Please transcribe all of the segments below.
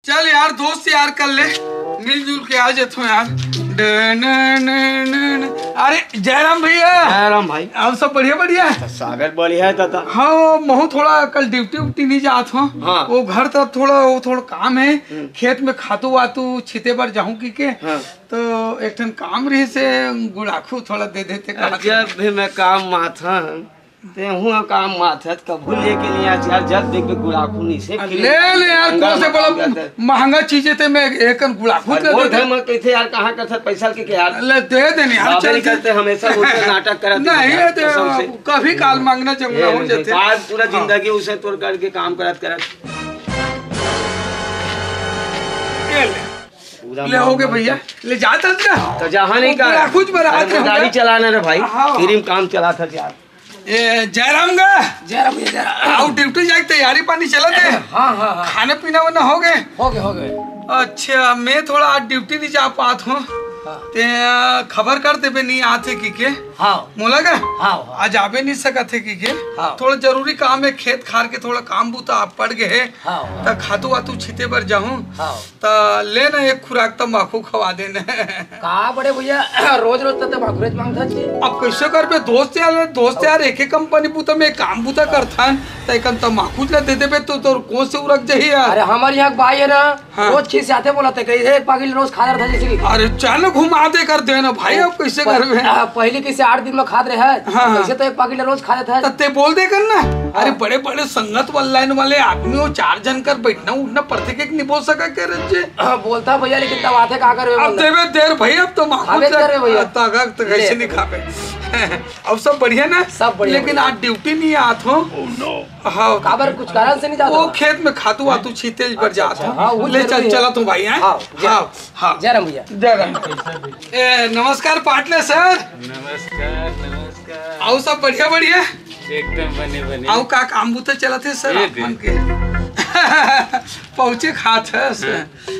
चल यार दोस्त यार कर ले मिलजुल के आ जाते यार। अरे जयराम भैया। जयराम भाई। आप सब बढ़िया बढ़िया। सागर बढ़िया है दादा। हाँ महू थोड़ा कल ड्यूटी उटी नहीं जात हूँ। हाँ। वो घर तरफ थोड़ा काम है। खेत में खातू वातू छिते पर जाऊँ की हाँ। तो एक ठन काम रही से गुड़ाखू थोड़ा दे देते। जब भी मैं काम माथा ते हूँ काम माथा कभू लेके नहीं आज यार जब देख गुड़ाखू नहीं से ले यार कौन से बड़ा महंगा चीजें थे मैं एक गुड़ाखू दे देते। मैं कहते यार कहाँ कर पैसा के यार ले दे देने यार चल करते हमेशा नाटक करते नहीं कभी काल मांगना जमना हो जाते आज पूरा जिंदगी उसे तोड़ करके काम करत ले हो गए भैया ले जाता तो जहाँ नहीं का कुछ गाड़ी चलाना रे भाई फ्री काम चला था यार। जयराम आओ ड्यूटी जाए तैयारी पानी चला थे। हाँ। खाने पीना वाना हो गए। अच्छा मैं थोड़ा आज ड्यूटी नहीं जा पात हूँ ते खबर कर देबे नहीं आते की मोला का आज आबे नहीं सकते की थोड़ा जरूरी काम है खेत खार के थोड़ा काम बूता आप पड़ गए तो खातू वातू छिते पर जाऊं तो लेना एक खुराक तम्बाकू खवा देना का बड़े भैया रोज तम्बाकू मांगता अब कैसे करबे दोस्त यार एक कंपनी बूता में काम बूता करथन तो एक तम्बाकू दे देबे तो कौन से उरक जाही यार। अरे हमारे यहाँ भाई है ना रोज खींच आते बोलाते कैसे एक पाकिट रोज खा रहा था जैसे। अरे चल घुमा दे कर देना भाई अब कैसे करबे पहले कैसे 8 दिन में खाद रहे है कैसे तो एक पाकिट रोज खा रहे थे ते बोल दे करना। अरे बड़े बड़े संगत लाइन वाले आदमी हो 4 जन कर बैठना उठना पड़ते के नहीं बोल सका के रजे बोलता भैया लेकिन तब आते का कर अब देवे देर भैया अब तो भैया तक कैसे नहीं खाबे। अब सब बढ़िया ना सब बढ़िया लेकिन आज ड्यूटी नहीं आत हो। हाँ काबर कुछ कारण से नहीं जाता वो खेत में खातू वातू छीते पर जात हो ले चला तू भाई हैं। हाँ जयराम भैया नमस्कार पाटले सर। नमस्कार आओ सब बढ़िया एकदम बने आओ का काम बूते चला थे सर अपन के पहुँचे खात है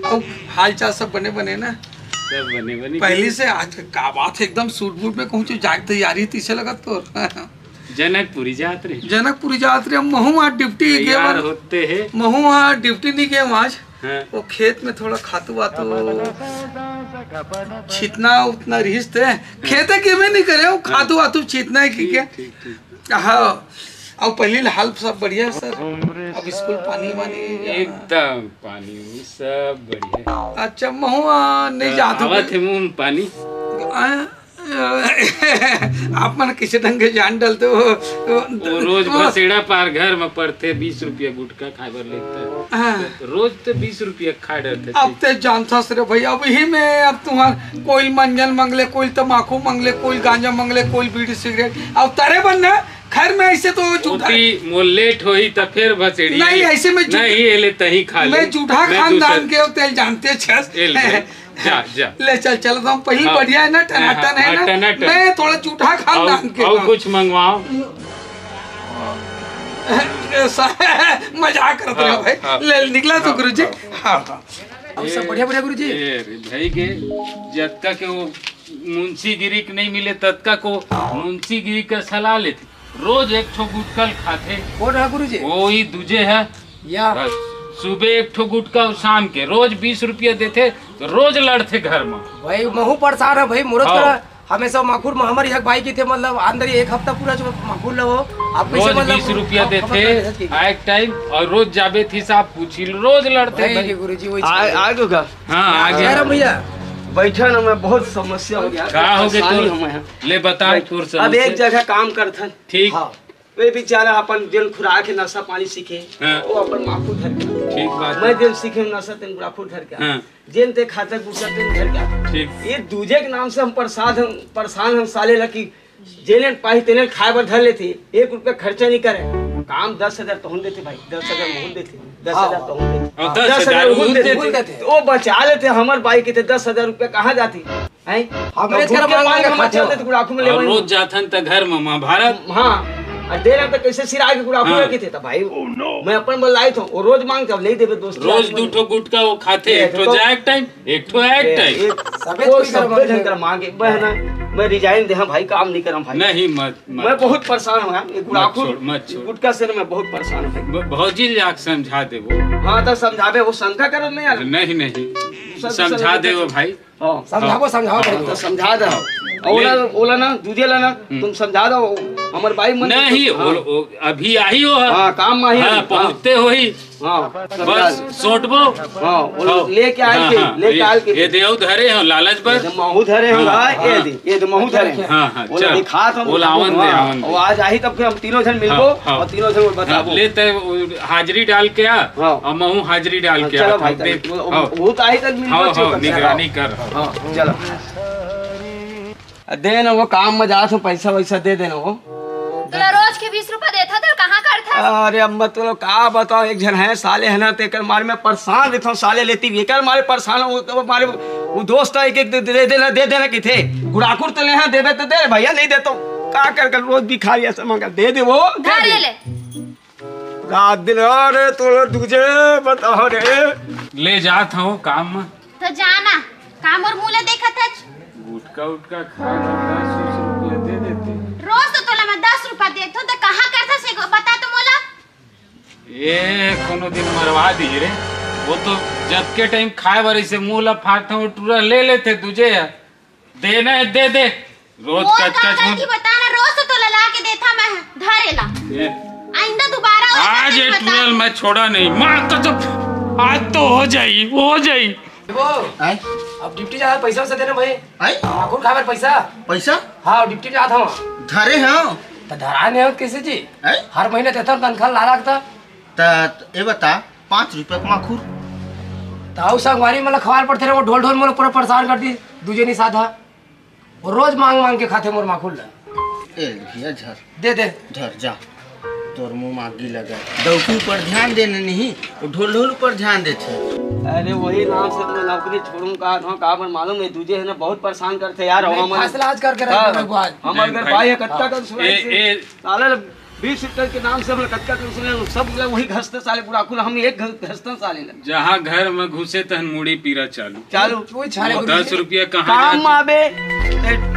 और हाल चाल सब बने ना सब बने पहले से आज का बात एकदम सूट बूट में कहूँ जाग तैयारी तीसरे लगा तो जनकपुरी जात रहे महू आज ड्यूटी गए होते है महू आज ड्यूटी नहीं गए आज। हाँ। वो खेत में थोड़ा खातू वातू छीतना उतना रिश्ते खेते के में नहीं करे खातू वातू छीतना है की हाँ और पहले हाल सब बढ़िया सर। अब स्कूल पानी वानी एकदम पानी सब बढ़िया। अच्छा महुआ नहीं जाते थे मुंह में पानी आप मन किसी ढंग के जान डालते हो रोज बसेड़ा पार घर में पड़ते 20 रुपया गुटखा खाए लेते रोज तो 20 रुपया खा डरते। अब ते जानता सर भाई अब ही में अब तुम्हार कोई मंजन मंगले कोई तम्बाकू मंगले कोई गांजा मंगले कोई बीड़ी सिगरेट अब तारे बनना खैर में ऐसे तो झूठा मोल लेट होई तो फिर बसेड़ी नहीं ऐसे में नहीं ले तही खा ले मैं झूठा खानदान के तेल जानते छस जा ले चल पहली बढ़िया है ना टनाटन है ना मैं थोड़ा झूठा खानदान के और कुछ मंगवाओ मजाक करते रहो भाई ले निकला तो गुरुजी। हाँ अब सब बढ़िया गुरुजी भाई के जब तक वो मुंशीगिरी के नहीं मिले तब तक वो मुंशीगिरी का सलाह लेते रोज एक ठो गुटकल खाते कौन है गुरुजी वही दूजे है या सुबह एक ठो गुटका शाम के रोज 20 रुपया देते तो रोज लड़ते घर में भाई महू परेशान है भाई मुहूर्त करा हमेशा माखूर में हमारे एक भाई की थे मतलब अंदर एक हफ्ता पूरा जो माखूर लो आप रोज 20 रुपया देते एक टाइम और रोज जाबे थी साहब पूछी रोज लड़ते गुरुजी वही आगे का हाँ आगे भैया बैठा ना मैं बहुत समस्या हो गया क्या हो गया ले बता अब एक जगह काम करथन ठीक वे बेचारा अपन दिन खुराक के नशा पानी सीखे वो अपन माखू धर के ठीक बात मैं दिन सीखे नशा तेन गुड़ाखू धर के जेन ते खाता गुस्सा तेन धर के ठीक ये दूजे के नाम से हम परेशान हम साले लकी जेने पाही तेने खाए बर धर लेते 1 रुपया खर्चा नहीं करे काम 10,000 तो हम देते भाई 10,000 मोहन देते 10,000 तो हम देते 10,000 देते वो बचा लेते हमार बाई के 10,000 रुपया कहाँ जाती है हमरे घर में गुड़ाखू में रोज जाथन त घर में महाभारत हाँ दे रहा था कैसे सिरा के गुड़ाखू रखे थे भाई मैं अपन बल्लाई था वो रोज मांगता नहीं देवे दोस्त रोज 2 ठो गुटका वो खाते एक ठो जाए टाइम एक ठो एक टाइम सबे ढंग कर मांगे बहना मैं रिजाइन दे भाई, काम नहीं करम भाई। नहीं मत मैं बहुत परेशान हूँ यार, ये गुड़ाखुर मत छोड़। गुटका से मैं बहुत परेशान हूँ भाई। भौजी जाके समझा दे वो। हाँ तो समझावे, वो शंका करो नहीं यार। नहीं समझा दे वो भाई। समझाओ भाई तो समझा दो। ओला ना दूजे ला ना, तुम समझा दो हमारे भाई मन नहीं अभी आई हो। हाँ काम में हाँ, पहुँचते हो ही। हाँ बस सोटबो। हाँ लेके आए के, लेके आए के ये देव धरे हो लालच पर। महू धरे होगा, ये दे महू धरे। हाँ हाँ चल दिखा तो बोला आवन दे। वो आज आई तब हम तीनों जन मिलबो और तीनों जन बताबो। ले ते हाजिरी डाल के आ और महू हाजिरी डाल के आ। चलो भाई बहुत आई तक मिलबो। निगरानी कर। हाँ चलो दे ना वो काम में जा, पैसा वैसा दे देना वो। तुला रोज के 20 रुपए देता था, कहाँ करता? अरे अम्मा तो लोग का बताओ, एक जन है साले है ना, तेकर मारे में परेशान रहता हूँ। साले लेती भी कर मारे परेशान हूँ। तो मारे वो दोस्त है, एक दे देना कि थे गुड़ाकुर तो ले देवे तो दे भैया, नहीं देता का कर रोज भिखारी ऐसा मांगा दे दे वो ले ले रात दिन। अरे तो तुझे बताओ रे, ले जाता हूँ काम में तो जाना काम और मूल्य देखा था। गुटका उटका खा के 10 रुपया दे देते। रोज तो तोला मैं 10 रुपया देता हूँ, तो कहाँ करता से बता तो मोला। ये कोनो दिन मरवा दी रे, वो तो जब के टाइम खाए बारी से मुँह ला फाड़ता हूँ टूरा ले लेते तुझे। देना है दे दे रोज कच बताना। रोज तो तोला ला के देता मैं धरेला, आइंदा दोबारा आज ये टूरल मैं छोड़ा नहीं। मार तो आज तो हो जाई। अब डिप्टी जा पैसा से देना भाई। माखूर खावे पैसा। हाँ डिप्टी जाता हूँ धरे हो तो धरा नहीं हो किसी जी। हर महीने देता तनख्वाह ला रखता। तो ये बता 5 रुपया का माखूर तो संगवारी मतलब खवार पड़ते रहे, वो ढोल मतलब पूरा परेशान करती दूजे नहीं साधा। वो रोज मांग के खाते मोर माखूर ला। ए भैया झर दे झर जा, तोर मुँह मागी लगा। दौकी पर ध्यान देने नहीं, ढोल पर ध्यान देते। अरे वही नाम से मैं नौकरी छोड़ूं का मैं मालूम है तुझे है ना, बहुत परेशान करते यार। फैसला आज करके हमारे घर भाई है कत्ता का साले 20 रुपए के नाम से हम कत्ता का सुने, सब वही घसते साले बुढ़ाकुल, हम एक घसते साले। जहाँ घर में घुसे तहन मुड़ी पीरा चालू। 10 रुपया कहाँ काम आबे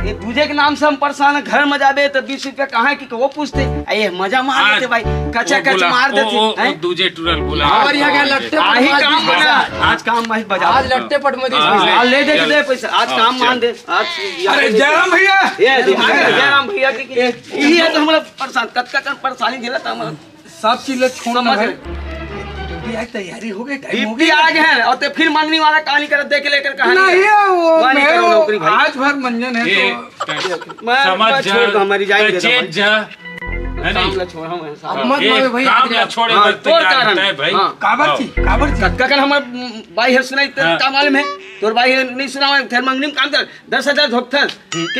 दूजे के नाम से हम परेशान है। घर में जाबे तो 20 रुपया कहाँ की वो पूछते ये मजा मार देते भाई, कच मार देते। दूजे टूरल बोला और यहाँ क्या लट्टे आही काम बना आज काम में बजा आज लट्टे पट में ले दे पैसा आज काम मान दे आज। अरे जयराम भैया, ये जयराम भैया की यही है तो हमारा परेशान कत्का परेशानी झेला था हमारा। सब चीज छोड़ना भाई। तैयारी हो गई, टाइम हो गया। आ गए हैं और फिर मंगनी वाला कहानी कर देख लेकर कहानी नहीं वो आज भर मंजन है तो मैं छोड़ दो हमारी जाएंगे भाई है सुनाई का मालूम है तोर भाई नहीं सुना फिर मंगनी में काम कर 10,000 धोखथल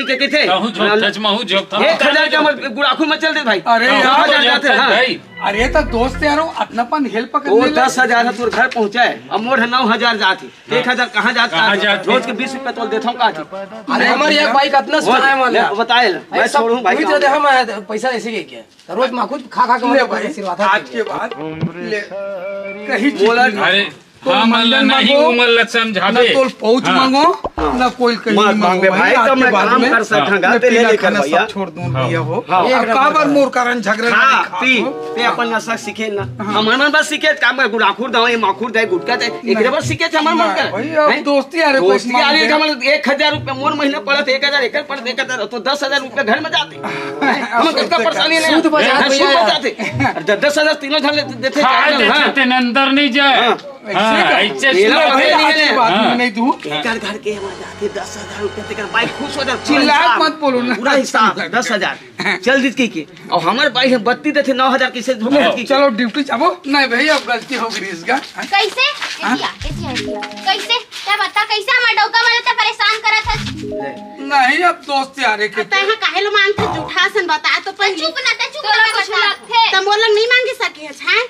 के थे 1,000 के हमर गुड़ाखू में चल दे भाई। अरे 10,000 जाते हैं। अरे तो दोस्त यारो अपनापन हेल्प कर। वो 10,000 है तोर घर पहुंचाए, अब मोर 9,000 जाती 1,000 कहाँ जाता रोज के 20 रुपया तो देता हूँ का। अरे हमारे एक भाई कितना सुनाए वाला बताए मैं छोड़ूं भाई हम पैसा ऐसे ही क्या रोज माखूज खा के आज के बाद कहीं बोला अरे हाँ नहीं उमल समझावे ना तो पहुंच मांगो ना कोई कहीं मांगे भाई तो मैं काम कर सकूंगा ते ले लेकर भैया छोड़ दूं दिया हो। काबर मोर कारण झगड़े पी अपन नशा सीखे ना हमर मन बस सीखे काम कर गुड़ाखुर दाओ ये माखुर दे गुटका दे एकरे बस सीखे हमर मन कर भाई दोस्ती अरे दोस्ती अरे हमर 1,000 रुपया मोर महीना पड़त 1,000 एकर पड़ 1,000 तो 10,000 रुपया घर में जाते हम कितना परेशानी नहीं सूद बचाते 10,000 तीनों झल देते अंदर नहीं जाए नहीं तू घर के जाते 10,000 रुपया बाइक खुश हो जा चिल्लात मत बोलो ना पूरा हिसाब 10,000 चल दी की और हमारे बाइक है 32 देते 9,000 किसे चलो ड्यूटी जाबो नहीं भाई अब गलती हो गई इसका कैसे कैसे क्या बता कैसे हमारा डौका वाला तो परेशान करा था नहीं अब दोस्त यार के तो यहाँ काहे लो मांगते झूठा सन बता तो पर चुप ना तो मोर लोग नहीं मांगे सके हैं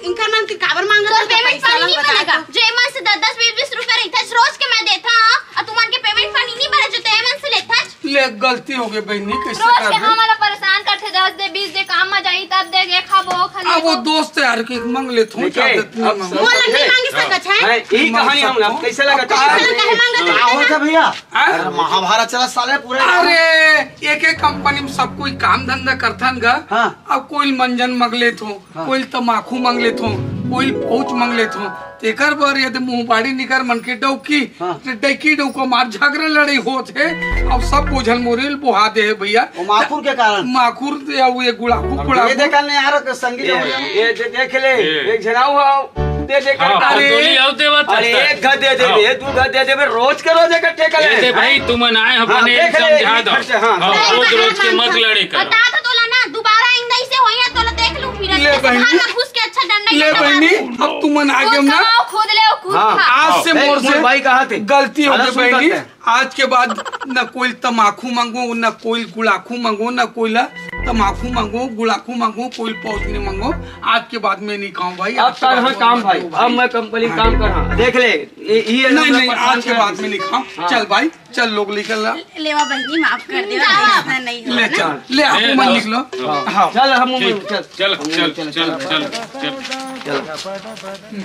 इनका नाम के काबर मांगत तो पेमेंट पानी नहीं मिलेगा जो एमन से 10-20 रुपया रहता रोज के मैं देता और तुम्हारे के पेमेंट पानी नहीं भरे जो एमन से लेता ले गलती हो गई बहनी कैसे रोज के हमारा परेशान करते 10 दे 20 दे काम में जाई तब दे अब वो दोस्त है यार के मांग ले थो मोला नहीं मांगे सकत है यही कहानी हम कैसे लगा काहे मांगत है भैया महाभारत चला साले पूरे। अरे एक एक कंपनी में सब कोई काम धंधा करथन गा। अब कोई मंजन मांग ले थो, कोई तमाकू मांग ले थो, कोई पहुंच मांग ले थो। तेकर बर यदि मुंह बाड़ी निकर मन के डौकी डैकी डौको मार झगड़ा लड़ाई होत है। अब सब बोझल मोरेल बुहा दे है भैया माखुर के कारण। माखुर ये गुड़ाकू ये देखा नहीं यार संगीत ये देख ले एक जनाऊ हो दे दे कर अरे एक घर दे दे दू घर दे दे रोज के रोज इकट्ठे कर ले भाई तुम आए अपने समझा दो रोज रोज के मत लड़े कर बता तो तोला ना दोबारा इंदा से होया तोला देख लूं फिर ले बहनी घुस के अच्छा डंडा ले बहनी अब तुम आगे ना खुद ले खुद आज से मोर से भाई कहा थे गलती हो गई बहनी। आज के बाद न कोई तमाकू मांगो, न कोई गुड़ाकू मांगो, न कोई तमाकू मांगो, गुड़ाकू मांगो, कोई पौच नहीं मांगो। आज के बाद मैं नहीं खाऊं भाई। अब कर काम भाई, अब मैं कंपनी काम कर रहा देख ले नहीं नहीं आज के बाद में नहीं खाऊं। चल भाई चल लोग निकल रहा लेवा बहनी माफ कर दे इतना नहीं ले चल ले आप मन निकलो। हाँ चल हम चल चल चल चल चल